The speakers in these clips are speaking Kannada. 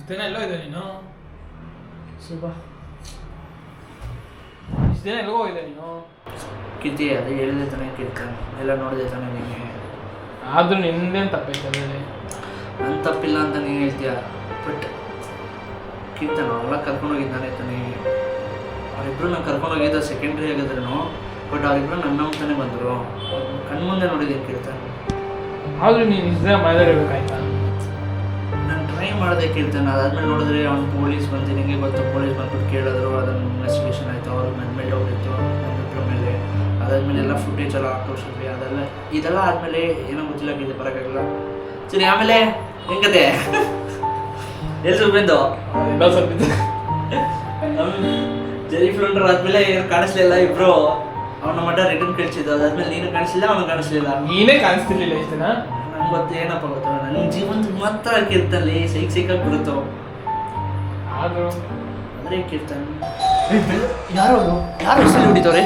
ದಿನ ಎಲ್ಲೋ ಇದೆ ನೀನು ಸ್ವಲ್ಪ ಇಷ್ಟು ದಿನ ಎಲ್ಲೋ ಇದೆ ನೀನು ಕೀರ್ತಿ ಅದೇ ಹೇಳಿದೆ ತಾನೇ ಕೀರ್ತನ್ ಎಲ್ಲ ನೋಡಿದೆ ತಾನೇ ನೀನು ಆದರೂ ನಿಂದೇನು ತಪ್ಪೈತೆ ಅದರಲ್ಲಿ ನನ್ನ ತಪ್ಪಿಲ್ಲ ಅಂತ ನೀನು ಹೇಳ್ತೀಯ ಬಟ್ ಕೀರ್ತನ್ ಅವರೆಲ್ಲ ಕರ್ಕೊಂಡೋಗಿದ್ದಾನೆ ತಾನೇ ಅವರಿಬ್ಬರು ನಾನು ಕರ್ಕೊಂಡೋಗಿದ್ದ ಸೆಕೆಂಡ್ರಿ ಆಗಿದ್ರೂ ಬಟ್ ಅವರಿಬ್ಬರು ನನ್ನ ನಂಬ್ತಾನೆ ಬಂದರು ಕಣ್ಮುಂದೆ ನೋಡಿದ್ದೀನಿ ಕೀರ್ತನ್ ಆದರೂ ನೀನು ಇಷ್ಟು ದಿನ ಮನೆಯಲ್ಲಿರ್ಬೇಕಾಯ್ತಾ ನಾನು ಟ್ರೈ ಮಾಡಿದೆ ಕೀರ್ತನ್ ಅದಾದ್ಮೇಲೆ ನೋಡಿದ್ರೆ ಅವ್ನು ಪೊಲೀಸ್ ಬಂದು ನಿಮಗೆ ಗೊತ್ತು ಪೊಲೀಸ್ ಬಂದ್ಬಿಟ್ಟು ಕೇಳಿದ್ರು ಅದನ್ನು ಇನ್ವೆಸ್ಟಿಗೇಷನ್ ಆಯಿತು ಅವ್ರು ನನ್ನ ಮೇಲೆ ಹೋಗಿತ್ತು ನನ್ನ ಬಿಟ್ಟರ ಮೇಲೆ ಅದಾದ್ಮೇಲೆ ಎಲ್ಲ ಫುಟೇಜ್ ಎಲ್ಲ ತೋರಿಸಿದ್ವಿ ಇದೆಲ್ಲ ಆದಮೇಲೆ ಏನೋ ಗೊತ್ತಿಲ್ಲ ಕೀರ್ತಿ ಬರೋಕ್ಕಾಗಲ್ಲ ಸರಿ ಆಮೇಲೆ ಹೆಂಗದೆ ಎಲ್ಲಿ ಬಂದು ಎಲ್ಲ ಸ್ವಲ್ಪ ಜರಿ ಫ್ಲೋಂಡರ್ ಆದ್ಮೇಲೆ ಏನು ಕಾಣಿಸ್ಲಿಲ್ಲ ಇಬ್ರು ಅವನ ಮಠ ರಿಟರ್ನ್ ಕಳಿಸಿದ್ದು ಅದಾದ್ಮೇಲೆ ನೀನು ಕಾಣಿಸ್ಲಿಲ್ಲ ಅವನು ಕಾಣಿಸ್ಲಿಲ್ಲ ನೀನೇ ಕಾಣಿಸ್ತಿರ್ಲಿಲ್ಲ ಇಷ್ಟು ದಿನ ನಂಗೆ ಗೊತ್ತು ಏನಪ್ಪ ಗೊತ್ತು ನನ್ನ ಜೀವನದ ಮಾತ್ರ ಕೀರ್ತನಲ್ಲಿ ಸೈಕಾಗಿ ಬರುತ್ತೋ ಆದರೂ ಅಂದರೆ ಕೀರ್ತನ್ ಯಾರು ಯಾರು ಹೆಸರು ಹೊಡಿತವ್ರೆ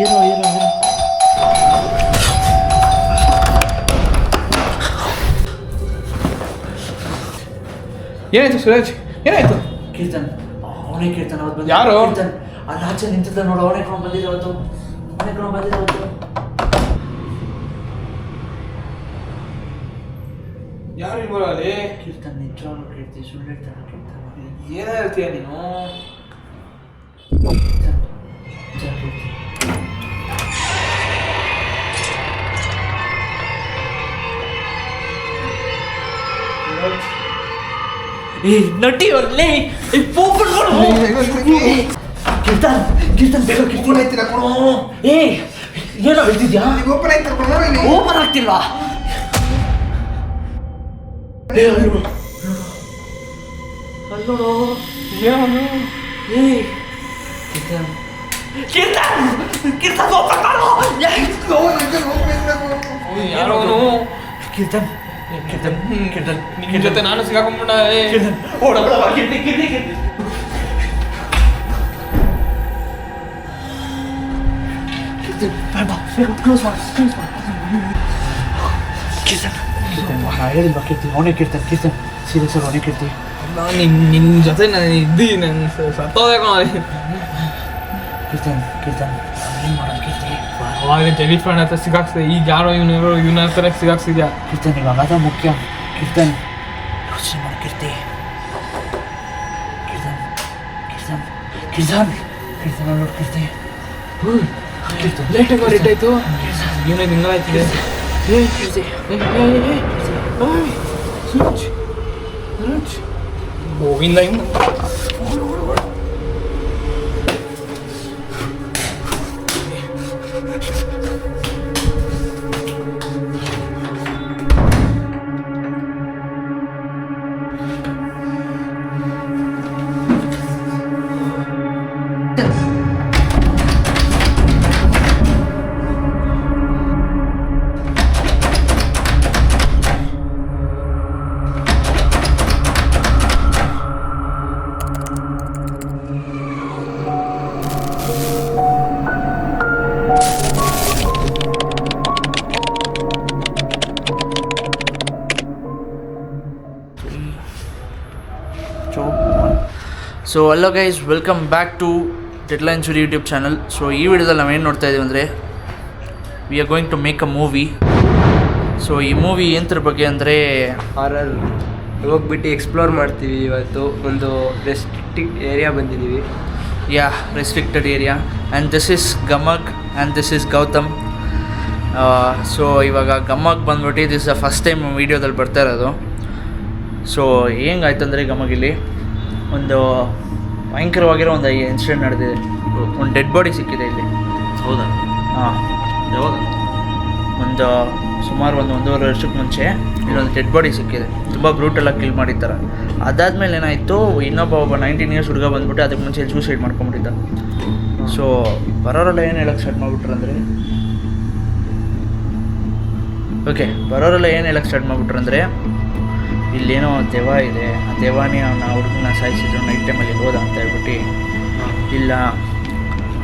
ಏನೋ ಏನಾಯ್ತು ಸುರೇಶ್ ಏನಾಯ್ತು ಕೀರ್ತನ್ ಅವನೇ ಕೀರ್ತನ್ ಅವತ್ತು ಬಂದ ಯಾರು? ಕೀರ್ತನ್ ಅಲ್ಲಿ ಆಚೆ ನಿಂತಿದ್ದ ನೋಡು ಅವನೇ ಕಣ ಬಂದಿದ್ದ ಅವತ್ತು ಯಾರು ಇಲ್ವಲ್ಲ ಅಲ್ಲಿ ಕೀರ್ತನ್ ನಿಜವಾಗ್ಲೂ ಕೀರ್ತಿ ಸುಳ್ಳು ಹೇಳ್ತಾನೆ ಕೀರ್ತನ್ ಏನೇ ಹೇಳ್ತೀಯ ನೀನು ಕೀರ್ತನ್ ನಿಜ ಕೀರ್ತಿ ನಟಿ ಒಳ್ಳೆ ಕೀರ್ತನ್ ಕೀರ್ತನ್ ಬೇಗ ಕೀರ್ತನ್ ಆಯ್ತಿಲ್ಲ ಕೊಡು ಏನೋ ಹೇಳ್ತಿದ್ಯಾ ಓಪನ್ ಆಯ್ತು ಓಪನ್ ಆಗ್ತಿಲ್ವಾ ಅಲ್ಲೋಡು ಏನು ಕೀರ್ತನ್ ಕೀರ್ತನ್ ಕೀರ್ತನ್ ಓಪನ್ ಮಾಡು ಯಾರೋ ಅವನು ಕೀರ್ತನ್ ಕೀರ್ತನ್ ಕೀರ್ತನ್ ನಿನ್ನ ಜೊತೆ ನಾನು ಸಿಗಾಕೊಂಡ್ಬಿಟ್ಟ ಕೀರ್ತನ್ ಓಡ ಕೀರ್ತಿ ಕೀರ್ತಿ ಕೀರ್ತಿ ಕ್ಲೋಸ್ ಮಾಡಿ ಕೀರ್ತನ್ ಹೇಳಿಲ್ವಾ ಕೀರ್ತಿ ಅವನೇ ಕೀರ್ತನ್ ಕೀರ್ತನ್ ಸೀರಿಯಸ್ ಆಗಿ ಅವನೇ ಕೀರ್ತಿ ನಾನು ನಿನ್ನ ಜೊತೆ ನಾನು ನಾನು ಸತ್ತೋದೆ ಕೀರ್ತನ್ ಕೀರ್ತನ್ ಏನು ಮಾಡೋದು ಕೀರ್ತಿ ಅವಾಗ ಜೆಲಿಫ್ರೆಂಡ್ ಹತ್ರ ಸಿಗಾಕ್ಸಿದೆ ಈಗ ಯಾರೋ ಇವನ ಹತ್ರ ಸಿಗಾಕ್ಸಿದ್ಯಾ ಕೀರ್ತನ್ ಇವಾಗ ಅದ ಮುಖ್ಯ ಕೀರ್ತನ್ ಯೋಚನೆ ಮಾಡು ಕೀರ್ತಿ ಕೀರ್ತನ್ ಕೀರ್ತನ್ ಕೀರ್ತನ್ ಕೀರ್ತನ್ ನೋಡು ಕೀರ್ತಿ ಕೀರ್ತನ್ ಲೇಟಾಗಿ ರೇಟ್ ಆಯಿತು ಏನೋ ಹಿಂಗಾಯ್ತಿದೆ ಕೀರ್ತಿ ಗೋವಿಂದ ಇನ್ನು so hello guys welcome back to deadline ಸುರಿ ಯೂಟ್ಯೂಬ್ ಚಾನಲ್. ಸೊ ಈ ವಿಡಿಯೋದಲ್ಲಿ ನಾವೇನು ನೋಡ್ತಾ ಇದ್ದೀವಿ ಅಂದರೆ we are going to make a movie. So ಈ ಮೂವಿ ಎಂತರ ಬಗ್ಗೆ ಅಂದರೆ ಹಾರರ್ ಹೋಗ್ಬಿಟ್ಟು ಎಕ್ಸ್ಪ್ಲೋರ್ ಮಾಡ್ತೀವಿ. ಇವತ್ತು ಒಂದು ರೆಸ್ಟ್ರಿಕ್ಟೆಡ್ ಏರಿಯಾ ಬಂದಿದ್ದೀವಿ. Restricted area and this is Gamak and this is Gautam. So ಇವಾಗ ಗಮಕ್ ಬಂದ್ಬಿಟ್ಟು ದಿಸ್ ದ ಫಸ್ಟ್ ಟೈಮ್ ವೀಡಿಯೋದಲ್ಲಿ ಬರ್ತಾ ಇರೋದು. ಸೊ ಹೆಂಗಾಯ್ತಂದರೆ ಗಮಗಿಲ್ಲಿ ಒಂದು ಭಯಂಕರವಾಗಿರೋ ಒಂದು ಇನ್ಸಿಡೆಂಟ್ ನಡೆದಿದೆ. ಒಂದು ಡೆಡ್ ಬಾಡಿ ಸಿಕ್ಕಿದೆ ಇಲ್ಲಿ. ಹೌದಾ? ಹಾಂ, ಯಾವಾಗ? ಒಂದು ಸುಮಾರು ಒಂದೂವರೆ ವರ್ಷಕ್ಕೆ ಮುಂಚೆ ಇಲ್ಲೊಂದು ಡೆಡ್ ಬಾಡಿ ಸಿಕ್ಕಿದೆ. ತುಂಬ ಬ್ರೂಟಲಾಗಿ ಕಿಲ್ ಮಾಡಿದ್ದಾರೆ. ಅದಾದಮೇಲೆ ಏನಾಯಿತು, ಒಬ್ಬ 19 ಇಯರ್ಸ್ ಹುಡುಗ ಬಂದ್ಬಿಟ್ಟು ಅದಕ್ಕೆ ಮುಂಚೆ ಸೂಸೈಡ್ ಮಾಡ್ಕೊಂಬಿಟ್ಟಿದ್ದ. ಸೊ ಬರೋರೆಲ್ಲ ಏನು ಹೇಳೋಕ್ಕೆ ಸ್ಟಾರ್ಟ್ ಮಾಡಿಬಿಟ್ರು ಅಂದರೆ ಇಲ್ಲೇನೋ ದೆವ್ವ ಇದೆ, ಆ ದೆವ್ವನೇ ಅವನ ಹುಡುಗನ ಸಾಯಿಸಿದ್ರು ನೈಟ್ ಟೈಮಲ್ಲಿ ಹೋದ ಅಂತ ಹೇಳ್ಬಿಟ್ಟು, ಇಲ್ಲ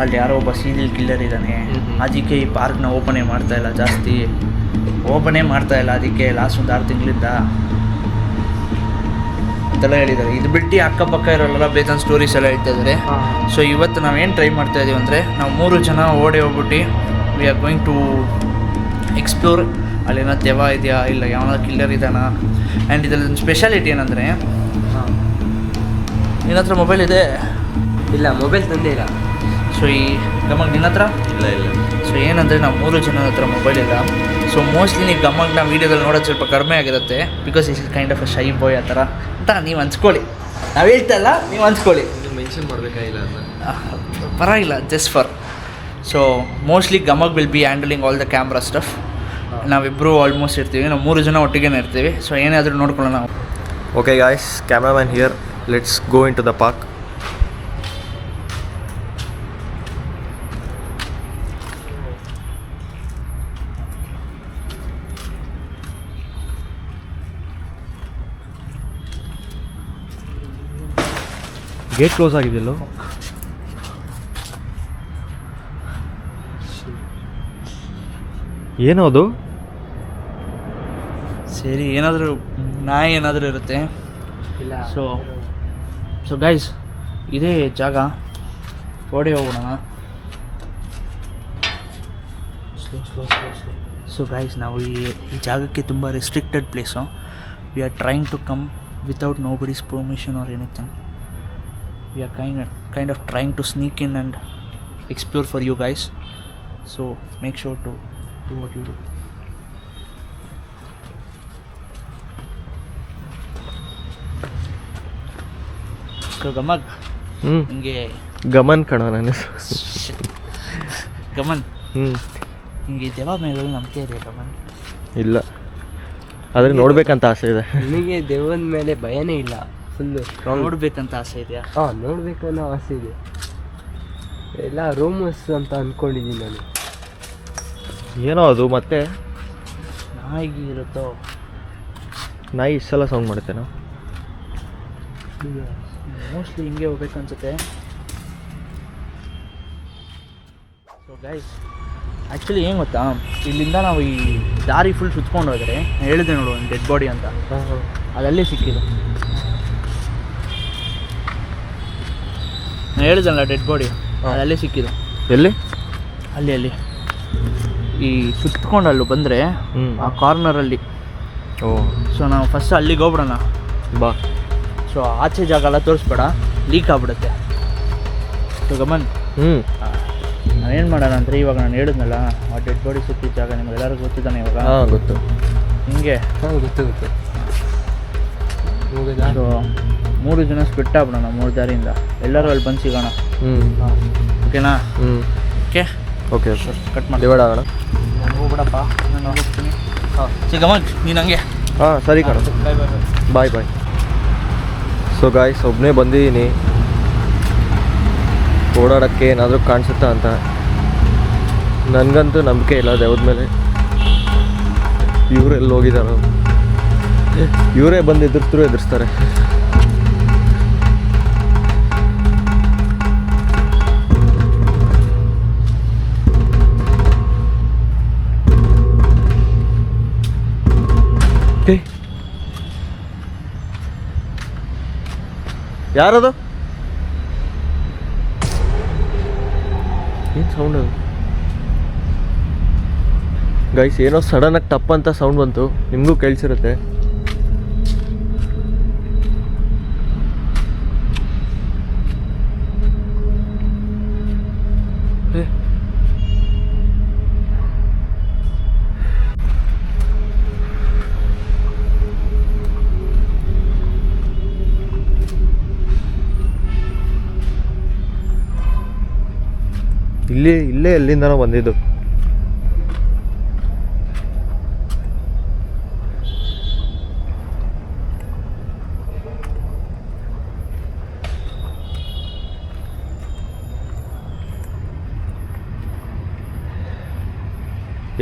ಅಲ್ಲಿ ಯಾರೋ ಒಬ್ಬ ಸೀರಿಯಲ್ ಕಿಲ್ಲರ್ ಇದ್ದಾನೆ, ಅದಕ್ಕೆ ಈ ಪಾರ್ಕ್ನ ಓಪನೇ ಮಾಡ್ತಾಯಿಲ್ಲ ಜಾಸ್ತಿ ಓಪನೇ ಮಾಡ್ತಾ ಇಲ್ಲ, ಅದಕ್ಕೆ ಲಾಸ್ಟ್ ಒಂದು 6 ತಿಂಗಳಿಂದ ಅಂತೆಲ್ಲ ಹೇಳಿದ್ದಾರೆ. ಇದು ಬಿಟ್ಟು ಅಕ್ಕಪಕ್ಕ ಇರೋಲ್ಲ ಬೇಜಾನ್ ಸ್ಟೋರೀಸ್ ಎಲ್ಲ ಹೇಳ್ತಾ ಇದ್ದಾರೆ. ಸೊ ಇವತ್ತು ನಾವೇನು ಟ್ರೈ ಮಾಡ್ತಾ ಇದ್ದೀವಿ ಅಂದರೆ, ನಾವು 3 ಜನ ಹೋಗ್ಬಿಟ್ಟು we are going to explore. ಅಲ್ಲೇನೋ ದೆವ್ವ ಇದೆಯಾ, ಇಲ್ಲ ಯಾವನ ಕಿಲ್ಲರ್ ಇದ್ದಾನ. ಆ್ಯಂಡ್ ಇದರಲ್ಲಿ ಒಂದು ಸ್ಪೆಷಾಲಿಟಿ ಏನಂದರೆ, ನಿನ್ನ ಹತ್ರ ಮೊಬೈಲ್ ಇದೆ? ಇಲ್ಲ, ಮೊಬೈಲ್ ತಂದೇ ಇಲ್ಲ. ಸೊ ಈ ಗಮಕ್ ನಿನ್ನ ಹತ್ರ ಇಲ್ಲ. ಸೊ ಏನಂದರೆ ನಾವು 3 ಜನ ಹತ್ರ ಮೊಬೈಲ್ ಇಲ್ಲ. ಸೊ ಮೋಸ್ಟ್ಲಿ ನೀವು ಗಮಕ್ನ ವೀಡಿಯೋದಲ್ಲಿ ನೋಡೋದು ಸ್ವಲ್ಪ ಕಡಿಮೆ ಆಗಿರುತ್ತೆ, because is kind of a shy boy ಆ ಥರ ಅಂತ ನೀವು ಹಂಚ್ಕೊಳ್ಳಿ. ನಾವು ಹೇಳ್ತಾ ಇಲ್ಲ, ನೀವು ಹಂಚ್ಕೊಳ್ಳಿ. ಮೆನ್ಷನ್ ಮಾಡಬೇಕಾಗಿಲ್ಲ ಅದನ್ನ, ಪರವಾಗಿಲ್ಲ, just for. So mostly Gamak will be handling all the camera stuff. ನಾವಿಬ್ಬರು ಆಲ್ಮೋಸ್ಟ್ ಇರ್ತೀವಿ, ನಾವು 3 ಜನ ಒಟ್ಟಿಗೆ ಇರ್ತೀವಿ. ಸೊ ಏನಾದರೂ ನೋಡ್ಕೊಳ್ಳೋಣ ನಾವು. Okay guys, cameraman here. Let's go into the park. Gate close ಆಗಿದೆಯಲ್ಲೋ. ಏನೋ ಅದು? ಸರಿ, ಏನಾದರೂ ನಾಯಿ ಏನಾದರೂ ಇರುತ್ತೆ. ಇಲ್ಲ. ಸೊ ಗೈಸ್, ಇದೇ ಜಾಗ. ಓಡಿ ಹೋಗೋಣ. ಸೊ ಗೈಸ್, ನಾವು ಈ ಜಾಗಕ್ಕೆ ತುಂಬ restricted place. We are trying to come without nobody's permission or anything. We are kind of trying to sneak in and explore for you guys. So make sure to do what you do. So Gamak, ಹಿಂಗೆ ಗಮನ್ ಕಣ ನಾನು. ಗಮನ್, ಹ್ಞೂ ಹಿಂಗೆ ದೆವ್ವ ಮೇಲೆ ನಂಬಿಕೆ ಇದೆ ಗಮನ್? ಇಲ್ಲ, ಆದರೆ ನೋಡ್ಬೇಕಂತ ಆಸೆ ಇದೆ. ನನಗೆ ದೆವ್ವದ ಮೇಲೆ ಭಯನೇ ಇಲ್ಲ, ಫುಲ್ಲು ನೋಡ್ಬೇಕಂತ ಆಸೆ ಇದೆಯಾ? ನೋಡ್ಬೇಕನ್ನೋ ಆಸೆ ಇದೆ. ಎಲ್ಲ ರೂಮಸ್ ಅಂತ ಅಂದ್ಕೊಂಡಿದ್ದೀನಿ ನಾನು. ಏನೋ ಅದು ಮತ್ತೆ ನಾಯಿಗೆ ಇರುತ್ತೋ? ನಾಯಿ ಇಷ್ಟೆಲ್ಲ ಸೌಂಡ್ ಮಾಡುತ್ತೇನೋ. ಮೋಸ್ಟ್ಲಿ ಹಿಂಗೆ ಹೋಗ್ಬೇಕು ಅನ್ಸುತ್ತೆ. ಸೊ ಗೈಸ್, ಆ್ಯಕ್ಚುಲಿ ಏನು ಗೊತ್ತಾ, ಇಲ್ಲಿಂದ ನಾವು ಈ ದಾರಿ ಫುಲ್ ಸುತ್ಕೊಂಡು ಹೋದರೆ, ಹೇಳಿದೆ ನೋಡು ಒಂದು ಡೆಡ್ ಬಾಡಿ ಅಂತ, ಅದಲ್ಲೇ ಸಿಕ್ಕಿದೆ. ನಾನು ಹೇಳಿದಲ್ಲ ಡೆಡ್ ಬಾಡಿ, ಅದಲ್ಲೇ ಸಿಕ್ಕಿದೆ. ಎಲ್ಲಿ? ಅಲ್ಲಿ ಈ ಸುತ್ಕೊಂಡು ಅಲ್ಲಿ ಬಂದರೆ ಆ ಕಾರ್ನರಲ್ಲಿ. ಓ, ಸೊ ನಾವು ಫಸ್ಟ್ ಅಲ್ಲಿಗೆ ಹೋಗ್ಬಿಡೋಣ ಬಾ. ಸೊ ಆಚೆ ಜಾಗ ಎಲ್ಲ ತೋರಿಸ್ಬೇಡ, ಲೀಕ್ ಆಗ್ಬಿಡುತ್ತೆ. ಸೊ ಗಮನ್, ನಾವೇನು ಮಾಡೋಣ ಅಂದರೆ, ಇವಾಗ ನಾನು ಹೇಳಿದ್ನಲ್ಲ ಆ ಡೆಡ್ ಬಾಡಿ ಸುತ್ತಿದ ಜಾಗ ನಿಮಗೆಲ್ಲರಿಗೂ ಗೊತ್ತಿದ್ದಾನೆ ಇವಾಗ? ಹಾಂ, ಗೊತ್ತು. ಹಿಂಗೆ ಗೊತ್ತು. ಸೊ 3 ಜನ ಸ್ಪಿಟ್ ಆಗ್ಬಿಡೋಣ 3 ದಾರಿಯಿಂದ. ಎಲ್ಲರೂ ಅಲ್ಲಿ ಬಂದು ಸಿಗೋಣ. ಓಕೆನಾ? ಓಕೆ ಸರ್, ಕಟ್ ಮಾಡಿ ಡಿವೈಡ್ ಆಗೋಣ. ನಾನು ಹೋಗ್ಬಿಡಪ್ಪ, ನಾನು ಹೋಗ್ತೀನಿ. ಸಿ ಗಮನ್, ನೀನು ಹಂಗೆ. ಹಾಂ, ಸರಿ ಕಣ. ಬಾಯ್. ಬಾಯ್. ಸೊ ಗಾಯ್ಸ್, ಒಬ್ಬನೇ ಬಂದಿದ್ದೀನಿ. ಓಡಾಡೋಕ್ಕೆ ಏನಾದರೂ ಕಾಣಿಸುತ್ತಾ ಅಂತ. ನನಗಂತೂ ನಂಬಿಕೆ ಇಲ್ಲ ದೆವ್ವದ ಮೇಲೆ. ಇವರೆಲ್ಲಿ ಹೋಗಿದ್ದಾರೋ, ಇವರೇ ಬಂದು ಎದುರಿಸ್ತಾರೆ. ಯಾರದು? ಏನು ಸೌಂಡ್ ಅದು ಗೈಸ್? ಏನೋ ಸಡನ್ನಾಗಿ ಟಪ್ ಅಂತ ಸೌಂಡ್ ಬಂತು, ನಿಮಗೂ ಕೇಳಿಸಿರುತ್ತೆ. ಇಲ್ಲೇ ಎಲ್ಲಿಂದನೋ ಬಂದಿದ್ದು.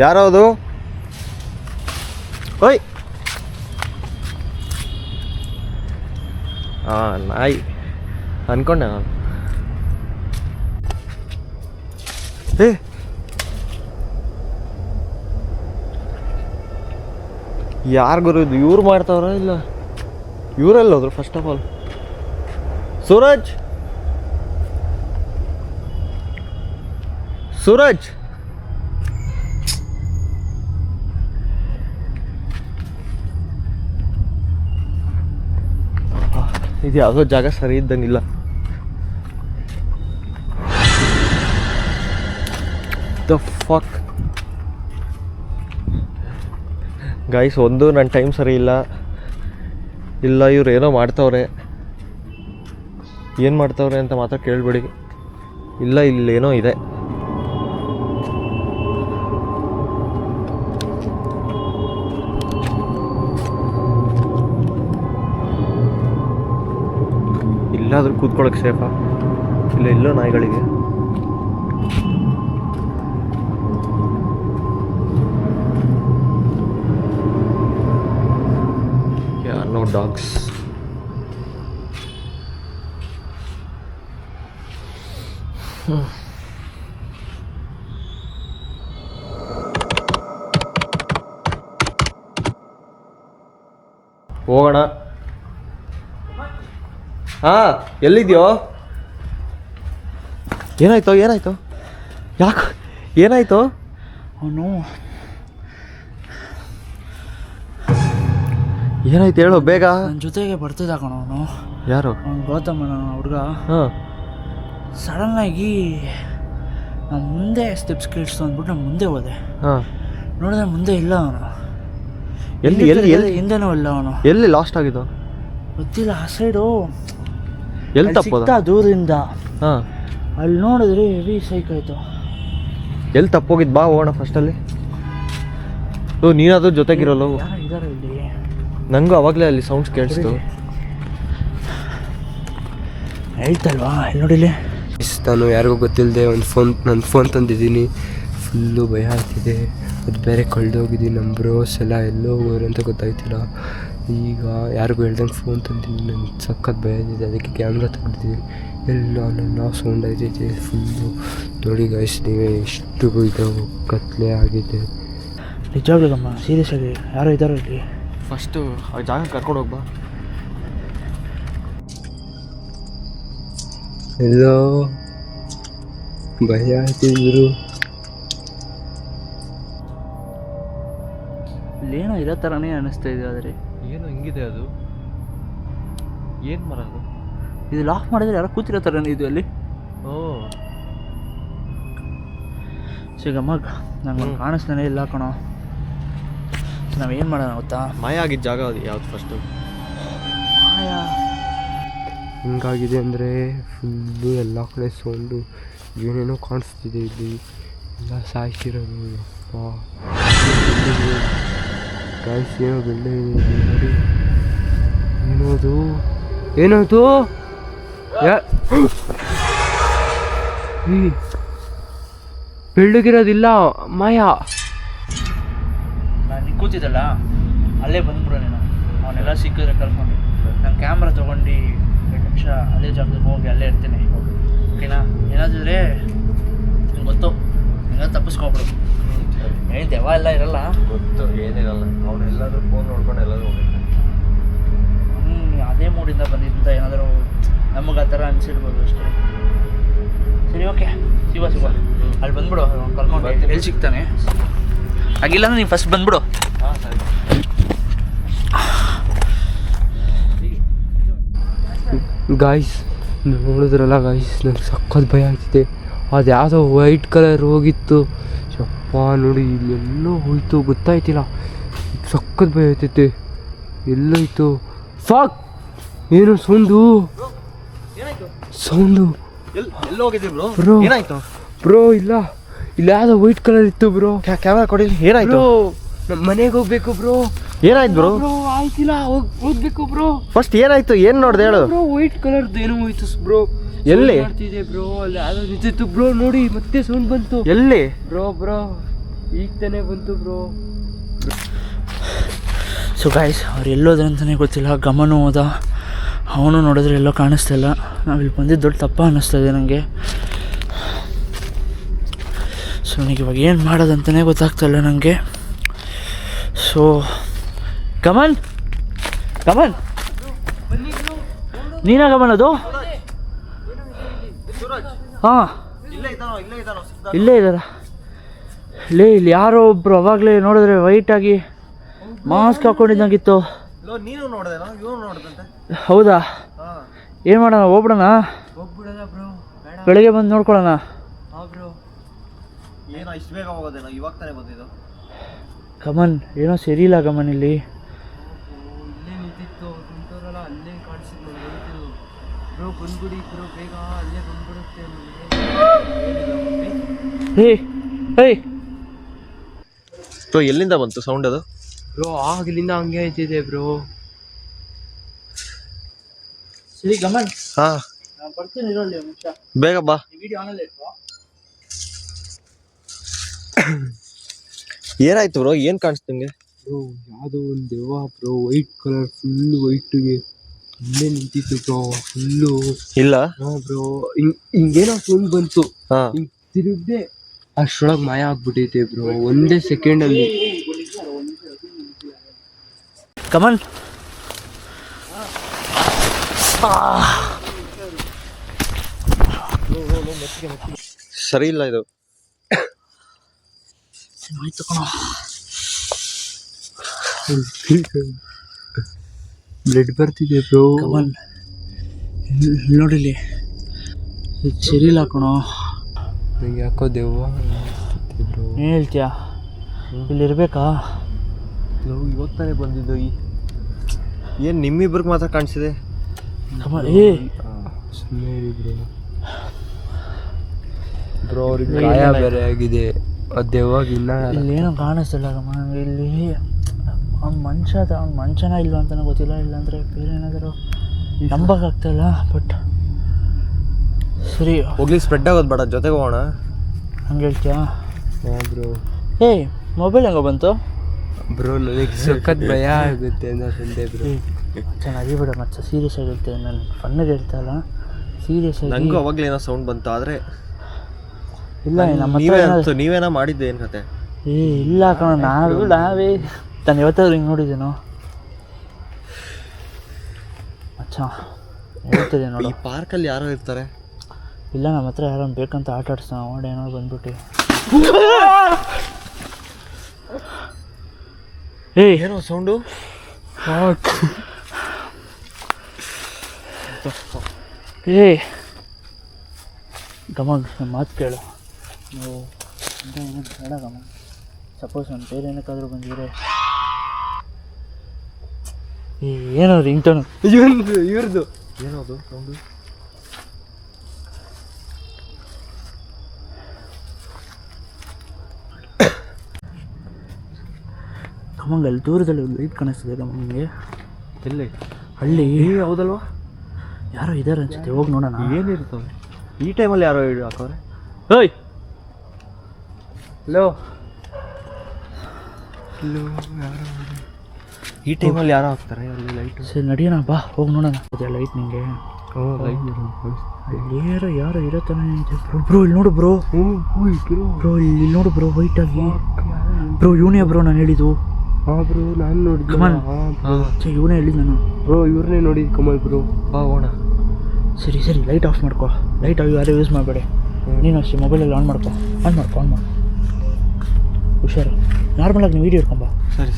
ಯಾರದು? ಓಯ್, ನಾಯಿ ಅನ್ಕೊಂಡೆ ನಾನು. ಯಾರಿಗೂ ಇದು ಇವ್ರು ಮಾಡ್ತಾವ್ರ ಇಲ್ಲ ಇವರೆಲ್ಲ ಹೋದ್ರು first of all. Suraj Suraj ಇದು ಯಾವುದೋ ಜಾಗ ಸರಿ ಇದ್ದಂಗಿಲ್ಲ. ದ ಫಕ್ ಗೈಸ್, ಒಂದು ನನ್ನ ಟೈಮ್ ಸರಿ ಇಲ್ಲ, ಇವ್ರು ಏನೋ ಮಾಡ್ತವ್ರೆ. ಏನು ಮಾಡ್ತವ್ರೆ ಅಂತ ಮಾತ್ರ ಕೇಳಬೇಡಿ. ಇಲ್ಲ ಇಲ್ಲೇನೋ ಇದೆ. ಇಲ್ಲಾದ್ರೂ ಕೂತ್ಕೊಳ್ಳೋಕೆ ಸೇಫಾ? ಇಲ್ಲ ಎಲ್ಲೋ ನಾಯಿಗಳಿಗೆ. No dogs. ಹೋಗೋಣ. ಹಾಂ, ಎಲ್ಲಿದ್ಯೋ? ಏನಾಯ್ತು ಯಾಕೆ ಏನಾಯ್ತು? ಅವನು ಏನಾಯ್ತು ಹೇಳು ಬೇಗ. ನನ್ನ ಜೊತೆಗೆ ಬರ್ತಿದ್ದ ಕಣ ಅವನು. ಯಾರು? ಅವ್ನು ಗೌತಮನ ಹುಡುಗ. ಹಾಂ. ಸಡನ್ನಾಗಿ ನಾನು ಮುಂದೆ ಸ್ಟೆಪ್ಸ್ ಕೇಳಿಸ್ತು ಅಂದ್ಬಿಟ್ಟು ನಾನು ಮುಂದೆ ಹೋದೆ. ಹಾಂ. ನೋಡಿದ್ರೆ ಮುಂದೆ ಇಲ್ಲ ಅವನು. ಎಲ್ಲಿ ಎಲ್ಲಿ ಎಲ್ಲಿ ಹಿಂದೆನೂ ಇಲ್ಲ ಅವನು. ಎಲ್ಲಿ ಲಾಸ್ಟ್ ಆಗಿದ್ದು ಗೊತ್ತಿಲ್ಲ. ಆ ಸೈಡು ಎಲ್ಲಿ ತಪ್ಪೋದ? ದೂರಿಂದ. ಹಾಂ. ಅಲ್ಲಿ ನೋಡಿದ್ರೆ ಹೆವಿ ಸೈಕ್ ಆಯಿತು. ಎಲ್ಲಿ ತಪ್ಪೋಗಿದ್ದು? ಬಾ ಹೋಗೋಣ ಫಸ್ಟಲ್ಲಿ. ನೀನಾದ್ರೂ ಜೊತೆಗಿರೋಲ್ಲ. ಯಾರು ಇದ್ದಾರೆ ಇಲ್ಲಿ? ನನಗೂ ಅವಾಗಲೇ ಅಲ್ಲಿ ಸೌಂಡ್ಸ್ ಕೇಳಿಸ್ತು. ಹೇಳ್ತಲ್ವಾ? ಇಲ್ಲಿ ನೋಡಿಲಿ. ನಾನು ಯಾರಿಗೂ ಗೊತ್ತಿಲ್ಲದೆ ನನ್ನ ಫೋನ್ ತಂದಿದ್ದೀನಿ. ಫುಲ್ಲು ಭಯ ಆಗ್ತಿದೆ. ಅದು ಬೇರೆ ಕಳೆದೋಗಿದ್ದೀನಿ. ನಮ್ಮ ಬ್ರೋಸ್ ಎಲ್ಲ ಎಲ್ಲೋ ಹೋಗೋರು ಅಂತ ಗೊತ್ತಾಯ್ತಿಲ್ಲ. ಈಗ ಯಾರಿಗೂ ಹೇಳ್ದಂಗೆ ಫೋನ್ ತಂದಿದ್ದೀನಿ. ನನಗೆ ಸಖತ್ ಭಯ ಇದೆ. ಅದಕ್ಕೆ ಕ್ಯಾಮ್ರಾ ತೆಗೆದಿದ್ದೀನಿ. ಎಲ್ಲ ನನ್ನ ಸೌಂಡ್ ಆಯ್ತೈತೆ ಫುಲ್ಲು. ನೋಡಿ ಗೈಸ್, ನೀವೇ ಎಷ್ಟು ಇದು ಕತ್ಲೆ ಆಗಿದೆ. ನಿಜವಾಗ್ಲಮ್ಮ, ಸೀರಿಯಸ್ ಆಗಿ ಯಾರೋ ಇದ್ದಾರೋ ಇಲ್ಲಿ. ಫಸ್ಟು ಆ ಜಾಗ ಕರ್ಕೊಂಡು ಹೋಗ್ಬಾ. ಎಲ್ಲೋ ಭಯ ಆಗ್ತಿದ್ರು. ಇಲ್ಲೇನೋ ಇರೋ ಥರನೇ ಅನ್ನಿಸ್ತಾ ಇದೆ. ಆದರೆ ಏನು ಹಿಂಗಿದೆ ಅದು? ಏನು ಮರ ಅದು? ಇದು ಲಾಕ್ ಮಾಡಿದ್ರೆ ಯಾರೋ ಕೂತಿರೋ ಥರನೇ ಇದು ಅಲ್ಲಿ. ಓ ಸಿಗಮ್ಮ, ನಂಗೆ ಕಾಣಿಸ್ತಾನೆ ಇಲ್ಲ ಕಣೋ. ನಾವೇನು ಮಾಡೋಣ ಗೊತ್ತಾ? ಮಾಯ ಆಗಿದ್ದ ಜಾಗ ಅದು ಯಾವ್ದು ಫಸ್ಟು? ಮಾಯಾ ಹಿಂಗಾಗಿದೆ ಅಂದರೆ ಫುಲ್ಲು ಎಲ್ಲ ಕಡೆ ಸೌಂಡು. ಏನೇನೋ ಕಾಣಿಸ್ತಿದೆ ಇಲ್ಲಿ. ಎಲ್ಲ ಸಾಯ್ತಿರೋದು. ಯಪ್ಪ, ಗಾಯ್ಸ್ ಏನೋ ಬೆಳ್ಳೆ ಇದೆ ನೋಡಿ. ಏನೋದು ಬೆಳ್ಳಗಿರೋದಿಲ್ಲ ಮಾಯಾ. ನಾನು ನೀನು ಕೂತಿದ್ದಲ್ಲ ಅಲ್ಲೇ ಬಂದ್ಬಿಡೋ ನೀನು. ಅವನ್ನೆಲ್ಲ ಸಿಕ್ಕಿದ್ರೆ ಕರ್ಕೊಂಡು ನಾನು ಕ್ಯಾಮ್ರಾ ತೊಗೊಂಡು 2 ನಿಮಿಷ ಅದೇ ಜಾಗದಲ್ಲಿ ಹೋಗಿ ಅಲ್ಲೇ ಇರ್ತೀನಿ. ಓಕೆನಾ? ಏನಾದ್ರೆ ನಿಂಗೆ ಗೊತ್ತು, ನಿಂಗೆ ತಪ್ಪಿಸ್ಕೊಬಿಡು. ಏನು ದೆವ್ವ ಎಲ್ಲ ಇರಲ್ಲ. ಗೊತ್ತು, ಏನಿರಲ್ಲ. ಅವನೆಲ್ಲರೂ ಫೋನ್ ನೋಡ್ಕೊಂಡು ಎಲ್ಲರೂ ಹೋಗಿರ್ತಾನೆ. ಅದೇ ಮೂಡಿಂದ ಬಂದಿದ್ದ ಏನಾದರೂ ನಮಗೆ ಆ ಥರ ಅನಿಸಿರ್ಬೋದು ಅಷ್ಟೇ. ಸರಿ, ಓಕೆ, ಸಿಗುವ ಅಲ್ಲಿ ಬಂದ್ಬಿಡು. ಕರ್ಕೊಂಡು ಎಲ್ಲಿ ಸಿಗ್ತಾನೆ ಆಗಿಲ್ಲ ಅಂದ್ರೆ ನೀನು ಫಸ್ಟ್ ಬಂದ್ಬಿಡು. ಹಾಂ ಸರಿ. ಗಾಯ್ಸ್ ನೋಡಿದ್ರಲ್ಲ ಗಾಯ್ಸ್, ನನಗೆ ಸಖತ್ ಭಯ ಆಗ್ತಿದೆ. ಅದು ಯಾವುದೋ ವೈಟ್ ಕಲರ್ ಹೋಗಿತ್ತು. ಯಪ್ಪ ನೋಡಿ, ಇಲ್ಲೆಲ್ಲೋ ಹೋಯ್ತು ಗೊತ್ತಾಯ್ತಿಲ್ಲ. ಸಖತ್ ಭಯ ಆಗ್ತೈತೆ. ಎಲ್ಲೋಯ್ತು? ಫಾಕ್, ಏನು ಸೌಂಡು ಎಲ್ಲಿ ಹೋಗಿದ್ದೆ ಬ್ರೋ? ಬ್ರೋ ಏನಾಯ್ತು ಬ್ರೋ? ಇಲ್ಲ ಯಾವುದೋ ವೈಟ್ ಕಲರ್ ಇತ್ತು ಬ್ರೋ. ಕ್ಯಾಮ್ರಾ ಕೊಡಿ. ಏನಾಯ್ತು? ನಮ್ಮ ಮನೆಗೆ ಹೋಗ್ಬೇಕು ಬ್ರೋ. ಏನಾಯ್ತು ಬ್ರೋ? ಬ್ರೋ ಆಯ್ತಿಲ್ಲ, ಹೋಗ್ಬೇಕು ಬ್ರೋ. ಫಸ್ಟ್ ಏನಾಯ್ತು? ಏನು ನೋಡ್ದೆ ಹೇಳು. ಬ್ರೋ ವೈಟ್ ಕಲರ್ದು ಏನೋ ಹೋಯ್ತು ಬ್ರೋ. ಎಲ್ಲಿ ಮಾಡ್ತಿದೆ ಬ್ರೋ? ಅಲ್ಲಿ ಯಾವುದೋ ನಿಂತಿತ್ತು ಬ್ರೋ. ನೋಡಿ ಮತ್ತೆ ಸೌಂಡ್ ಬಂತು. ಎಲ್ಲಿ ಬ್ರೋ ಈಗ ತಾನೇ ಬಂತು ಬ್ರೋ. ಸೊ ಗಾಯ್ಸ್, ಅವ್ರು ಎಲ್ಲೋದ್ರೆ ಅಂತಲೇ ಗೊತ್ತಿಲ್ಲ. ಗಮನ ಹೋದ, ಅವನು ನೋಡಿದ್ರೆ ಎಲ್ಲೋ ಕಾಣಿಸ್ತಾ ಇಲ್ಲ. ನಾವಿಲ್ಲಿ ಬಂದಿದ್ದು ದೊಡ್ಡ ತಪ್ಪ ಅನ್ನಿಸ್ತಾಯಿದೆ ನನಗೆ. ಸೊ ನನಗೆ ಇವಾಗ ಏನು ಮಾಡೋದಂತಲೇ ಗೊತ್ತಾಗ್ತಾಯಿಲ್ಲ ನನಗೆ. ಸೊ ಕಮನ್ ಕಮನ್, ನೀನಾ ಕಮನ್ ಅದು? ಹಾಂ ಇಲ್ಲೇ ಇದ್ದಾರ. ಇಲ್ಲಿ ಯಾರೋ ಒಬ್ರು ಅವಾಗಲೇ ನೋಡಿದ್ರೆ ವೈಟಾಗಿ ಮಾಸ್ಕ್ ಹಾಕೊಂಡಿದ್ದಂಗಿತ್ತು. ನೀನು ನೋಡಿದೆನೋ, ಇವನು ನೋಡಿದಂತೆ. ಹೌದಾ? ಏನು ಮಾಡೋಣ, ಹೋಗ್ಬಿಡೋಣ? ಬೆಳಗ್ಗೆ ಬಂದು ನೋಡ್ಕೊಳ್ಳೋಣ. ಏನೋ ಇಷ್ಟು ಬೇಗ ಹೋಗೋದೇನೋ, ಇವಾಗ ತಾನೇ ಬಂದಿದ್ದು. ಕಮನ್, ಏನೋ ಸರಿ ಇಲ್ಲ ಕಮನ್. ಇಲ್ಲಿ ಇಲ್ಲೇ ನಿಂತಿತ್ತು ಕುಂತವ್ರಲ್ಲ, ಅಲ್ಲೇ ಕಾಣಿಸಿದ್ದು ಬ್ರೋ. ಬಂದ್ಬಿಡಿ ಬ್ರೋ, ಬೇಗ ಅಲ್ಲೇ ಬಂದ್ಬಿಡುತ್ತೆ. ಏಯ್ ಬ್ರೋ ಎಲ್ಲಿಂದ ಬಂತು ಸೌಂಡ್ ಅದು? ಬ್ರೋ ಆಗ್ಲಿಂದ ಹಂಗೆ ಆಯ್ತಿದೆ ಬ್ರೋ. ಸರಿ ಕಮನ್, ಹಾಂ ನಾನು ಬರ್ತೀನಿ, ಇರೋಲ್ಲ ನಿಮಿಷ. ಬೇಗ ಬಾ. ವಿಡಿಯೋ ಆನಲ್ಲೇ ಇತ್ತು. ಏನಾಯ್ತು ಬ್ರೋ, ಏನು ಕಾಣಿಸ್ತು ನಿಮಗೆ? ಬ್ರೋ ಯಾವುದೋ ಒಂದು ದೆವ್ವ ಬ್ರೋ, ವೈಟ್ ಕಲರ್, ಫುಲ್ಲು ವೈಟಿಗೆ ಇಲ್ಲೇ ನಿಂತಿತ್ತು ಬ್ರೋ, ಫುಲ್ಲು. ಇಲ್ಲ. ಹಾಂ ಬ್ರೋ, ಹಿಂಗೇನೋ ಸೌಂಡ್ ಬಂತು. ಹಾಂ, ಹಿಂಗೆ ತಿರುಗ್ದೆ ಅಷ್ಟರೊಳಗೆ ಮಾಯ ಆಗ್ಬಿಟ್ಟೈತೆ ಬ್ರೋ, ಒಂದೇ ಸೆಕೆಂಡಲ್ಲಿ. ಕಮನ್, ಸರಿ ಇಲ್ಲ ಇದು. ಆಯ್ತು ಕಣ, ಬ್ಲಡ್ ಬರ್ತಿದೆ ಬ್ರೋ. ಕಮನ್ ನೋಡಿಲಿ, ಇದು ಸರಿ ಇಲ್ಲ ಕಣೋ. ನಂಗೆ ಯಾಕೋ ದೆವ್ವ ಅನ್ಸುತ್ತೆ ಬ್ರೋ. ಏನು ಹೇಳ್ತೀಯಾ? ಇಲ್ಲಿರ್ಬೇಕಾ? ಇವಾಗ ತಾನೇ ಬಂದಿದ್ದು. ಏನು ನಿಮ್ಮಿಬ್ರಿಗೆ ಮಾತ್ರ ಕಾಣಿಸಿದೆ? ಕಮನ್, ಸುಮ್ಮನೆ ಬ್ರೋ. ಬ್ರೋ ಅವ್ರಿಗೆ ಗಾಯ ಬೇರೆ ಆಗಿದೆ, ಅದು ದೆವ್ವಾಗ ಇನ್ನ ಇಲ್ಲೇನೋ ಕಾಣಿಸ್ತಿಲ್ಲ ಕಮನ್. ಇಲ್ಲಿ ಅವ್ನ ಮನುಷ್ಯನ ಇಲ್ಲ ಅಂತಲೂ ಗೊತ್ತಿಲ್ಲ, ಇಲ್ಲಾಂದರೆ ಬೇರೆ ಏನಾದರೂ ನಂಬಕ್ಕಾಗ್ತಾಯಿಲ್ಲ. ಬಟ್ ಸರಿ ಹೋಗ್ಲಿ, ಸ್ಪ್ರೆಡ್ ಆಗೋದು ಬೇಡ, ಜೊತೆಗೆ ಹೋಗೋಣ. ಹಂಗೆ ಹೇಳ್ತೀಯಾ? ಹಾಂ ಬ್ರೋ. ಮೊಬೈಲ್ ಹೆಂಗೋ ಬಂತು ಬ್ರೋ? ನನಗೆ ಸಖತ್ ಭಯ ಆಗುತ್ತೆ ಅಂತ ತಂದೆ ಬ್ರೋ. ಚೆನ್ನಾಗಿ ಬಿಡ ಮತ್ತೆ, ಸೀರಿಯಸ್ ಆಗಿ ಹೇಳ್ತೇನೆ ನಾನು, ಫನ್ನಾಗಿ ಹೇಳ್ತಾ ಇಲ್ಲ, ಸೀರಿಯಸ್ ಆಗಿ. ನನಗೂ ಅವಾಗಲೇ ಏನೋ ಸೌಂಡ್ ಬಂತು, ಆದರೆ ಇಲ್ಲ ನಮ್ಮ ಹತ್ರ ನೀವೇನೋ ಮಾಡಿದ್ದೆ ಏನು ಕತೆ? ಇಲ್ಲ ಕಣ, ನಾವೇ ನಾನು ಯಾವತ್ತಾದ್ರೂ ಹಿಂಗೆ ನೋಡಿದ್ದೇನೋ ಅಚ್ಚಾ ಹೇಳ್ತಿದ್ದೆ ನೋಡಿ. ಈ ಪಾರ್ಕಲ್ಲಿ ಯಾರೋ ಇರ್ತಾರೆ. ಇಲ್ಲ, ನಮ್ಮ ಹತ್ರ ಯಾರೋ ಬೇಕಂತ ಆಟ ಆಡಿಸ್ತಾನ, ನೋಡಿ ಏನೋ ಬಂದ್ಬಿಟ್ಟು. ಏನೋ ಸೌಂಡು. ಗಮನ್, ಮಾತು ಕೇಳು ನೀವು. ಬೇಡ ಗಮನ್, ಸಪೋಸ್ ನಾನು ಬೇರೆ ಏನಕ್ಕಾದ್ರೂ ಬಂದಿದ್ರೆ. ಏನೋ ರಿಂಗ್ ಟೋನು ಇವ್ರದ್ದು ಏನದು ಸೌಂಡು? ಗಮಂಗೆ ಅಲ್ಲಿ ದೂರದಲ್ಲಿ ಒಂದು ಲೈಟ್ ಕಾಣಿಸ್ತಿದೆ ಗಮಂಗೆ. ಎಲ್ಲಿ? ಹಳ್ಳಿ. ಹೌದಲ್ವಾ? ಯಾರೋ ಇದ್ದಾರೆ ಅನ್ಸುತ್ತೆ, ಹೋಗಿ ನೋಡೋಣ. ಏನಿರ್ತವೆ ಈ ಟೈಮಲ್ಲಿ? ಯಾರೋ ಹಾಕೋರೆ. ಓಯ್ ಹಲೋ. ಈ ಟೈಮಲ್ಲಿ ಯಾರೋ ಹಾಕ್ತಾರೆ ಅಲ್ಲಿ ಲೈಟು. ಸರಿ ನಡಿಯೋಣ, ಬಾ ಹೋಗಿ ನೋಡೋಣ. ಅದೇ ಲೈಟ್ ನಿಂಗೆ. ಲೈಟ್ ಯಾರೋ ಇರೋ ಥರ ಬ್ರೋ. ಇಲ್ಲಿ ನೋಡು ಬ್ರೋ. ಬ್ರೋ ಇಲ್ಲಿ ನೋಡು ಬ್ರೋ, ವೈಟ್ ಆಗಿ. ಬ್ರೋ ಇವನೇ ಬ್ರೋ ನಾನು ಹೇಳಿದ್ದು. ಹಾಂ ಬ್ರೋ, ನಾನು ನೋಡಿದ್ದೆ. ಕಮಲ್, ಇವನೇ ಹೇಳಿದ್ದು ನಾನು. ಬ್ರೋ ಇವ್ರನ್ನೇ ನೋಡಿ ಕಮಲ್ ಬ್ರೋ. ಬಾ ಹೋಗೋಣ. ಸರಿ ಲೈಟ್ ಆಫ್ ಮಾಡ್ಕೊ. ಲೈಟ್ ಯಾರು ಯೂಸ್ ಮಾಡಬೇಡಿ. ನೀನು ಅಷ್ಟೇ ಮೊಬೈಲಲ್ಲಿ ಆನ್ ಮಾಡ್ಕೊ. ಹುಷಾರು. ನಾರ್ಮಲಾಗಿ ನೀವು ವೀಡಿಯೋ ಇಟ್ಕೊಂಬ. ಸರಿ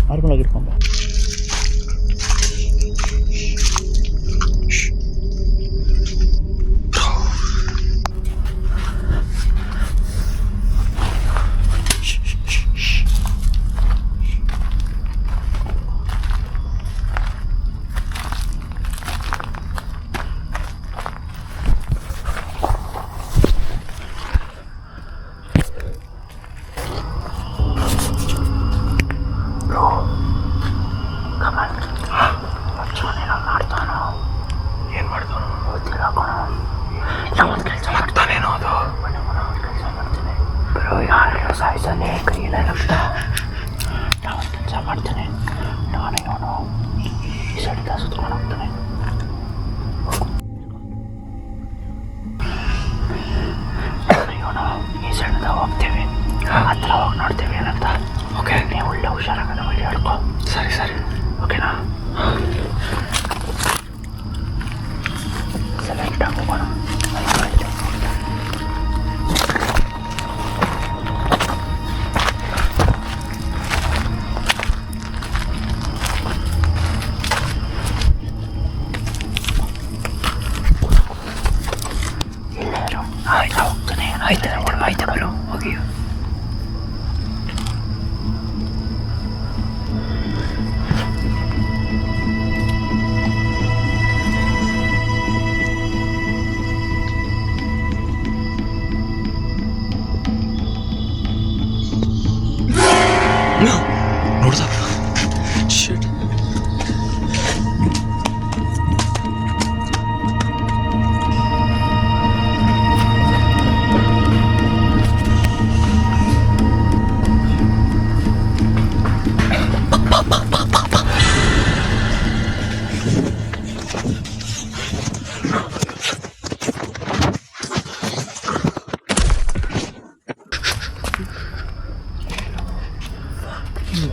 ನಾರ್ಮಲಾಗಿ ಇಟ್ಕೊಂಬ. ಸಾಯಿಸಲೇ ಕೈಯಿಲ್ಲ ರಕ್ತ. ನಾವೊಂದು ಕೆಲಸ ಮಾಡ್ತೇನೆ, ನಾನು ಇವನು ಈ ಸೈಡಿಂದ ಸುತ್ಕೊಂಡು ಹೋಗ್ತಾನೆ. ನಾನು ಇವನು ಈ ಸೈಡಿಂದ ಹೋಗ್ತೇವೆ, ಹತ್ರ ಹೋಗಿ ನೋಡ್ತೇವೆ ಏನಂತ. ಓಕೆ ನೀವು ಒಳ್ಳೆ ಹುಷಾರಾಗಲ್ಲ ವೈಟ್ ಆಡ್ಕೊ. ಸರಿ ಸರಿ ಓಕೆನಾ? ಸೆಲೆಕ್ಟಾಗಿ ಹೋಗೋಣ. ಎಲ್ಲರೂ ಆಯ್ತಾ ಹೋಗ್ತಾನೆ. ಆಯ್ತಾ ಆಯ್ತಾ ಬರೋ ಹೋಗಿ. ನೋಡ್ದ ಶಿಟ್.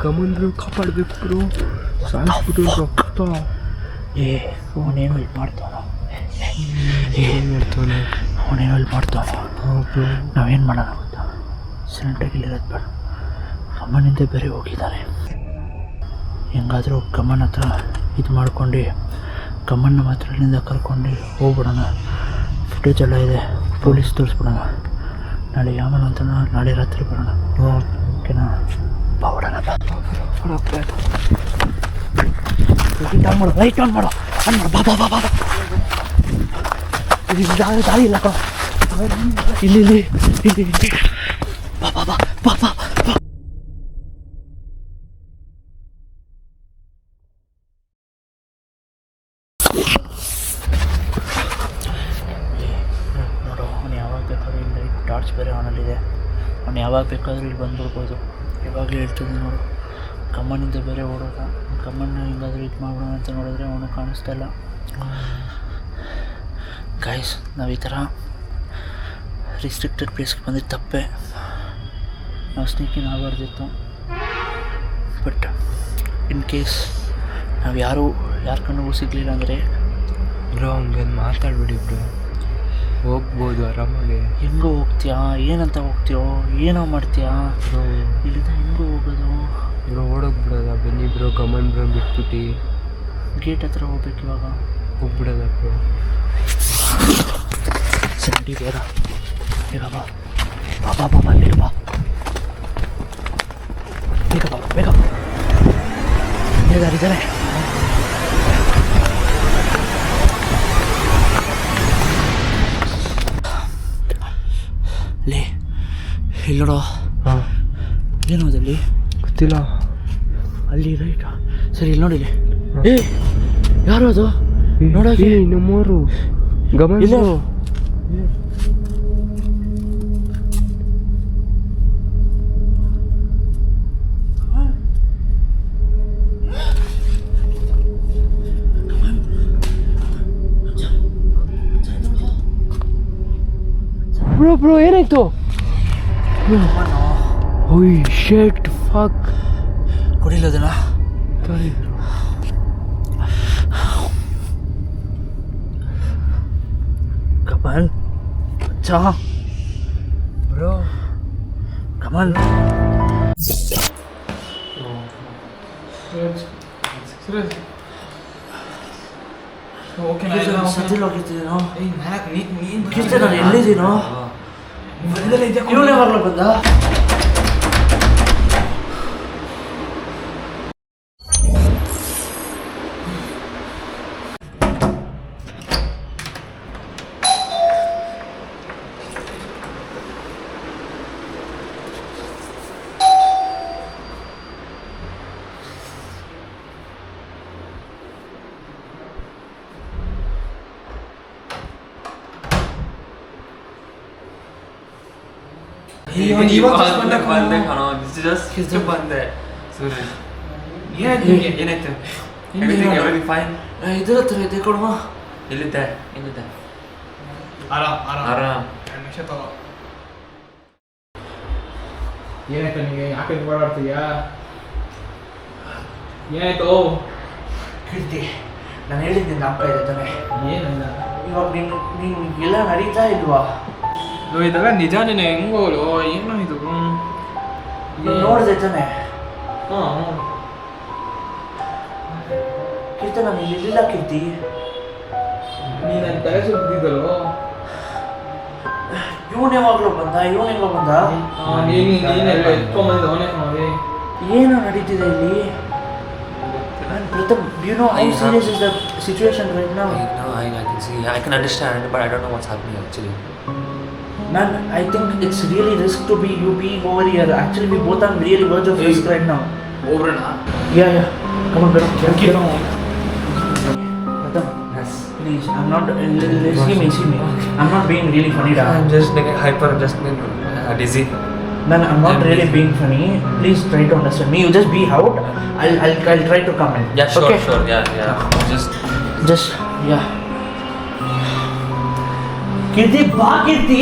ಗಮನ ಕಾಪಾಡಬೇಕು ಬ್ರೋ. ಸಾಯಿಸ್ಬಿಟ್ಟು ರಕ್ತ. ಅವನೇನು ಹೆಲ್ಪ್ ಮಾಡ್ತಾವನು. ಏನು ಮಾಡ್ತಾನೆ ಅವನೇನು ಹೆಲ್ಪ್ ಮಾಡ್ತಾವನು. ಬ್ರೋ ನಾವೇನು ಮಾಡೋಣ ಗೊತ್ತಾ? ಸೆಲೆಕ್ಟಾಗಿ ಇಲ್ಲಿರೋದು ಬೇಡ. ಕಮ್ಮನಿಂದ ಬೇರೆ ಹೋಗಿದ್ದಾನೆ. ಹೆಂಗಾದರೂ ಕಮ್ಮನ ಹತ್ರ ಇದು ಮಾಡ್ಕೊಂಡು ಕಮ್ಮನ್ನ ಮಾತ್ರ ಇಲ್ಲಿಂದ ಕರ್ಕೊಂಡು ಹೋಗ್ಬಿಡೋಣ. ಫುಟೇಜ್ ಎಲ್ಲ ಇದೆ, ಪೊಲೀಸ್ ತೋರಿಸ್ಬಿಡೋಣ. ನಾಳೆ ಯಾವನ ಅಂತ ನಾಳೆ ರಾತ್ರಿ ಬರೋಣ. ಓಕೆನಾ? ಬಾವಡೋಣ. ಆನ್ ಮಾಡು, ಲೈಟ್ ಆನ್ ಮಾಡು, ಆನ್ ಮಾಡು. ಬಾ ಬಾ ಬಾ ಬಾ. ಇಲ್ಲಿ ದಾರಿ ಇಲ್ಲ ಕೋ. ಇಲ್ಲಿ ಇಲ್ಲಿ ಇಲ್ಲಿ ಇಲ್ಲಿ. ಬಾ ಬಾ ಬಾ ಬಾ ಬಾ ಬಾ. ನೋಡು, ಅವನು ಯಾವಾಗ ಬೇಕಾದ್ರೂ ಇಲ್ಲಿ ಲೈಟ್ ಟಾರ್ಚ್ ಬೇರೆ ಆನಲ್ಲಿದೆ. ಅವನು ಯಾವಾಗ ಬೇಕಾದ್ರೂ ಇಲ್ಲಿ ಬಂದ್ಬಿಡ್ಬೋದು. ಇವಾಗಲೇ ಹೇಳ್ತಿದ್ದೀನಿ ನೋಡು. ಕಮ್ಮನಿಂದ ಬೇರೆ ಓಡೋದ. ಕಮ್ಮನ್ನ ಹಿಂಗಾದ್ರೂ ಇದು ಮಾಡೋಣ ಅಂತ ನೋಡಿದ್ರೆ ಅವನು ಕಾಣಿಸ್ತಾ ಇಲ್ಲ. ಗೈಸ್, ನಾವು ಈ ಥರ ರಿಸ್ಟ್ರಿಕ್ಟೆಡ್ ಪ್ಲೇಸ್ಗೆ ಬಂದಿದ್ದು ತಪ್ಪೆ. ನಾವು ಸ್ನೇಕಿಂಗ್ ಆಗಬಾರ್ದಿತ್ತು. ಬಟ್ ಇನ್ ಕೇಸ್ ನಾವು ಯಾರ ಕಣ್ಣಿಗೂ ಸಿಗಲಿಲ್ಲ ಅಂದರೆ ಬ್ರೋ ಹಂಗೇನು ಮಾತಾಡ್ಬೇಡಿ ಬ್ರೋ. ಹೋಗ್ಬೋದು ಆರಾಮಾಗಿ. ಹೆಂಗೋ ಹೋಗ್ತೀಯಾ? ಏನಂತ ಹೋಗ್ತೀಯೋ? ಏನೋ ಮಾಡ್ತೀಯಾ ಬ್ರೋ? ಇಲ್ಲಿಂದ ಹೆಂಗೋ ಹೋಗೋದು ಬ್ರೋ? ಓಡೋಗ್ಬಿಡೋದ? ಬನ್ನಿ ಬ್ರೋ, ಗಮನ್ ಬ್ರೋ ಬಿಟ್ಬಿಟ್ಟು ಗೇಟ್ ಹತ್ರ ಹೋಗ್ಬೇಕು. ಇವಾಗ ಹೋಗ್ಬಿಡೋದ ಬ್ರೋ? ಸರಿ ಬೇಗ ಬೇಗ ಬಾ. ಬಾ ಬಾ ಬಾ ಬಾ ಬೇಗ ಬಾ. ಬೇಗ ಬಾ ಬೇಗ ಬೇಗ ಇದ್ದಾರೆ. ಲೇ ಇಲ್ಲಿ ನೋಡೋ. ಹಾಂ, ಏನೋ ಅದಲ್ಲಿ ಗೊತ್ತಿಲ್ಲ. ಅಲ್ಲಿ ರೈಟಾ? ಸರಿ ಇಲ್ಲಿ ನೋಡಿಲಿ. ಏ ಯಾರು ಅದು? ನೋಡೋಕೆ ನಮ್ಮೂರು ಗಮನ ಇಲ್ಲ. ಬ್ರೋ ಬ್ರೋ ಏನಾಯ್ತು? ಓಯ್ ಶೆಟ್ ಫಕ್. ಕುಡಿಲೋದನ ಸಾರಿ ಕಮಲ್. ಚಾ ಬ್ರೋ. ಕಮಲ್. ಸದ್ದಿಲ್ ಹೋಗಿದ್ದೀನೋ? ನಾನು ಎಲ್ಲಿದ್ದೀನೋ? ಇವನೇ ಯಾವಾಗಲೂ ಬಂದ? ಬಂದೆ ಕಣೋ, ಜಸ್ಟ್ ಬಂದೆ. ಸೂರಜ್ ಏನಾಯ್ತು? Everything fine? ಇದ್ರ ಹತ್ರ ಇದೆ ಕೊಡುವ. ಎಲ್ಲಿದ್ದೆ? ಆರಾಮ್ ಆರಾಮ್ ಆರಾಮ್. 2 ನಿಮಿಷ ತಗೋ. ಏನಾಯ್ತು ನಿಮಗೆ? ಯಾಕೆ ಓಡಾಡ್ತೀಯಾ? ಏನಾಯ್ತು? ಕೀರ್ತಿ, ನಾನು ಹೇಳಿದ್ದೆ ಜ್ಞಾಪಕ ಇದೆ ತಾನೆ? ಏನಲ್ಲ ಇವಾಗ ನೀನು ಎಲ್ಲ ನಡೀತಾ ಇಲ್ವಾ? ಇದೆಲ್ಲ ನಿಜಾನೇ ಹೆಂಗೋಲು ಏನೋ ಇದು ನೀನು ನೋಡಿದೆ ತಾನೆ? ಹಾಂ ಕೀರ್ತಿ, ನಾನು ಇಲ್ಲಿಲ್ಲ ಕೀರ್ತಿ. ನೀನು ನನ್ನ ತಲೆ ಸುತ್ತಿದ್ದಲ್ಲೋ. ಇವನು ಯಾವಾಗಲೂ ಬಂದ? ನೀನೆಲ್ಲ ಎತ್ಕೊಂಬಂದು ಅವನೇ ಮಾಡಿ ಏನು ನಡೀತಿದೆ ಇಲ್ಲಿ? Pratham, do you know how serious is the situation right now? No, I can see. I can understand, but I don't know what's happening actually. Man, I think it's really risk to be you being over here. Actually, we both are really verge of risk right now. ಹೋಗ್ರಣ. Yeah. Come on, Pratham. Pratham. Pratham, please. I'm not. See me. I'm not being really funny, da. I'm just like hyper, just dizzy. Man, I'm not really being funny. Please try to understand me. You just be out. I'll try to come in. Yeah, sure, Okay? sure. Yeah. Just. Yeah. ಕೀರ್ತಿ, ಬಾ ಕೀರ್ತಿ.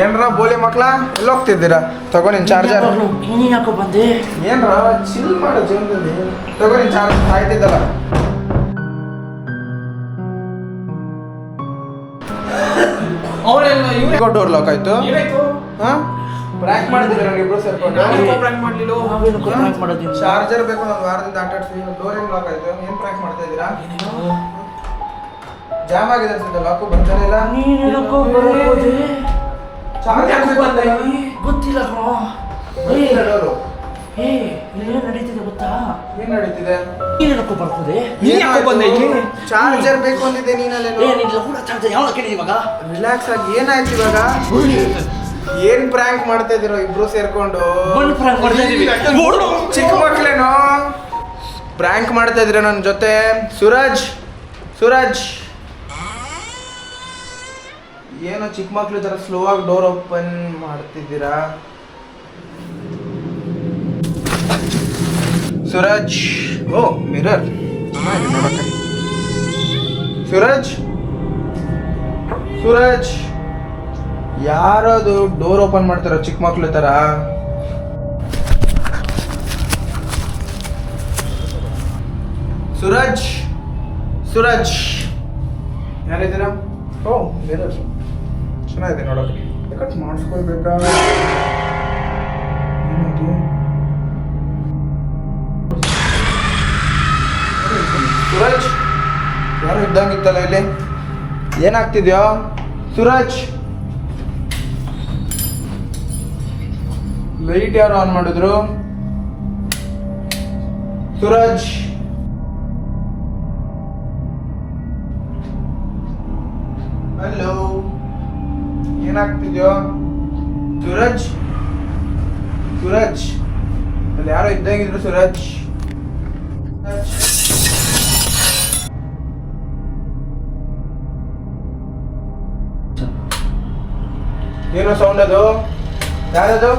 ಏನ್ರ ಬೋಲಿ ಮಕ್ಳ ಎಲ್ಲಿ ಹೋಗ್ತಿದ್ದೀರಾ? ತಗೋ ನಿನ್ ಚಾರ್ಜರ್. ನೀನು ಯಾಕೋ ಬಂದೆ? ಏನ್ರ ಚಿಲ್ ಮಾಡೋ ಜೀವನದಲ್ಲಿ. ತಗೋ ನಿನ್ ಚಾರ್ಜರ್ ಆಯ್ತಿದ್ದಲ್ಲ. ಅವಳೆಲ್ಲ ಈಗ ಡೋರ್ ಲಾಕ್ ಆಯ್ತು. ಏನಾಯ್ತು? ಹಾ ಪ್ರ್ಯಾಂಕ್ ಮಾಡಿದ್ರೆ ಇಬ್ರು ಸೇರ್ಕೊಂಡು. ನಾನು ಪ್ರ್ಯಾಂಕ್ ಮಾಡ್ಲಿಲ್ಲ. ನಾವೇನು ಪ್ರ್ಯಾಂಕ್ ಮಾಡೋದು? ಚಾರ್ಜರ್ ಬೇಕು ಒಂದು ವಾರದಿಂದ ಆಟಾಡ್ಸಿ. ಡೋರ್ ಹೆಂಗ್ ಲಾಕ್ ಆಯ್ತು? ಏನ್ ಪ್ರ್ಯಾಂಕ್ ಮಾಡ್ತಾ ಇದ್ದೀರಾ? ಜಾಮ್ ಆಗಿದೆ ಅನ್ಸುತ್ತೆ, ಲಾಕು ಬರ್ತಾನೆ ಇಲ್ಲ. ನೀನೇನಕ್ಕೋ ಬರೋದೆ? ಚಾರ್ಜರ್ ಬಂದ ಗೊತ್ತಿಲ್ಲ ಕಣೋ. ಡೋರು ಇಲ್ಲೇನು ನಡೀತಿದೆ ಗೊತ್ತಾ? ಏನ್ ನಡೀತಿದೆ? ನೀನೇನಕ್ಕೋ ಬರ್ಕೋದೆ? ನೀನ್ ಯಾಕೋ ಬಂದೆ ಇಲ್ಲಿ? ಚಾರ್ಜರ್ ಬೇಕು ಅಂದಿದ್ದೆ ನೀನಲ್ಲೇ. ನಿನ್ನ ಕೂಡ ಚಾರ್ಜರ್ ಯಾವಾಗ ಕೇಳಿದೆ ಇವಾಗ? ರಿಲ್ಯಾಕ್ಸ್ ಆಗಿ ಏನಾಯ್ತು ಇವಾಗ? ಏನ್ ಪ್ರ್ಯಾಂಕ್ ಮಾಡ್ತಾ ಇದೀರೋ ಇಬ್ರು ಸೇರ್ಕೊಂಡು? ಬಂದು prank ಮಾಡ್ತಾ ಇದೀವಿ. ಚಿಕ್ಕ ಮಕ್ಳೇನೋ ಪ್ರ್ಯಾಂಕ್ ಮಾಡ್ತಾ ಇದ್ರೆ ನನ್ನ ಜೊತೆ. ಸೂರಜ್ ಏನೋ ಚಿಕ್ಕ ಮಕ್ಳು ತರ ಸ್ಲೋ ಆಗಿ ಡೋರ್ ಓಪನ್ ಮಾಡ್ತಿದ್ದೀರಾ? ಸೂರಜ್, ಓ ಮಿರರ್. ಸೂರಜ್ ಯಾರದು ಡೋರ್ ಓಪನ್ ಮಾಡ್ತಾರೋ ಚಿಕ್ಕ ಮಕ್ಳು ತರ? ಸೂರಜ್ ಯಾರಿದ್ದೀರಾ? ಓ ಮಿರರ್ ಚೆನ್ನಾಗಿದೆ ನೋಡೋಕೆ. ಕಟ್ ಮಾಡಿಸ್ಕೊಳ್ಬೇಕಾ? ಏನಾಯ್ತು? ಸೂರಜ್ ಯಾರು ಇದ್ದಂಗಿತ್ತಲ್ಲ ಇಲ್ಲಿ? ಏನಾಗ್ತಿದ್ಯೋ ಸೂರಜ್? ಲೈಟ್ ಯಾರು ಆನ್ ಮಾಡಿದ್ರು? ಸೂರಜ್ ಹಲೋ, ಏನಾಗ್ತಿದ್ಯೋ? ಸೂರಜ್ ಅಲ್ಲಿ ಯಾರೋ ಇದ್ದಂಗಿದ್ರು. ಸೂರಜ್ ಏನೋ ಸೌಂಡ್ ಅದು? ಯಾರದು?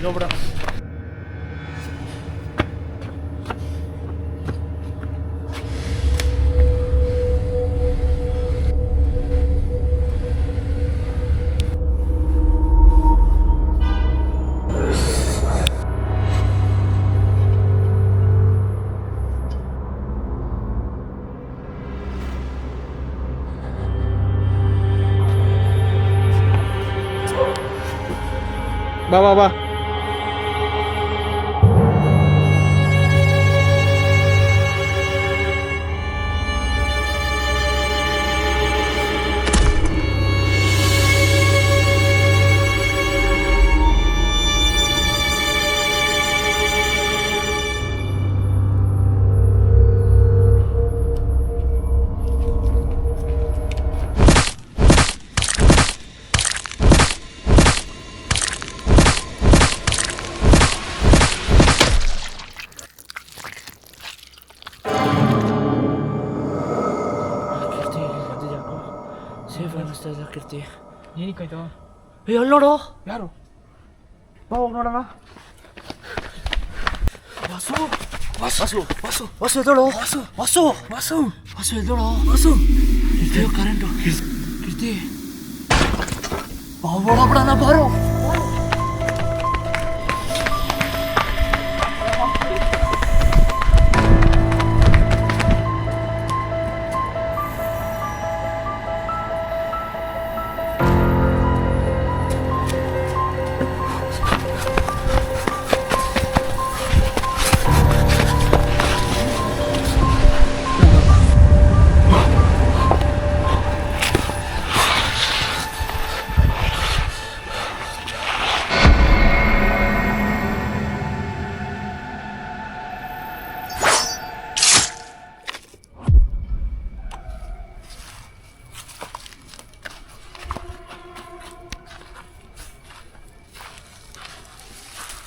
ಹೋಗ್ಬಿಡ. ಬಾ ಬಾ ಬಾ. ಸೇಫ್ ಅನ್ನಿಸ್ತಾ ಇಲ್ಲ ಕೀರ್ತಿ. ಏನಕ್ಕಾಯ್ತು? ಅಲ್ಲಿ ನೋಡು. ಯಾರು? ಬಾ ಹೋಗಿ ನೋಡೋಣ. ವಾಸು ವಾಸು ವಾಸು ವಾಸು ಎದ್ದೋಳು. ವಾಸು ವಾಸು ವಾಸು ವಾಸು ಎದ್ದೋಳು. ವಾಸು ಅಯ್ಯೋ ಕರೆಂಟು. ಕೀರ್ತಿ ಬಿಡೋಣ ಬಾರೋ.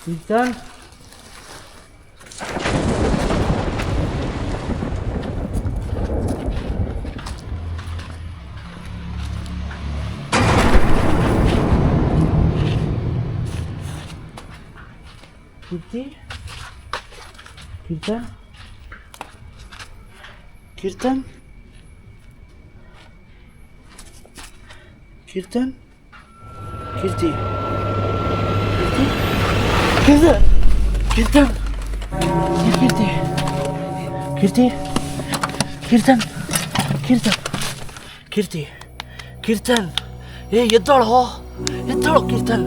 ಕೀರ್ತನ್ ಕೀರ್ತಿ ಕೀರ್ತನ್ ಕೀರ್ತನ್ ಕೀರ್ತನ್ ಕೀರ್ತಿ ಕೀರ್ತನ್ ಕೀರ್ತನ್ ಕೀರ್ತಿ ಕೀರ್ತಿ ಕೀರ್ತನ್ ಕೀರ್ತನ್ ಕೀರ್ತಿ ಕೀರ್ತನ್ ಎದ್ದೋಳು ಕೀರ್ತನ್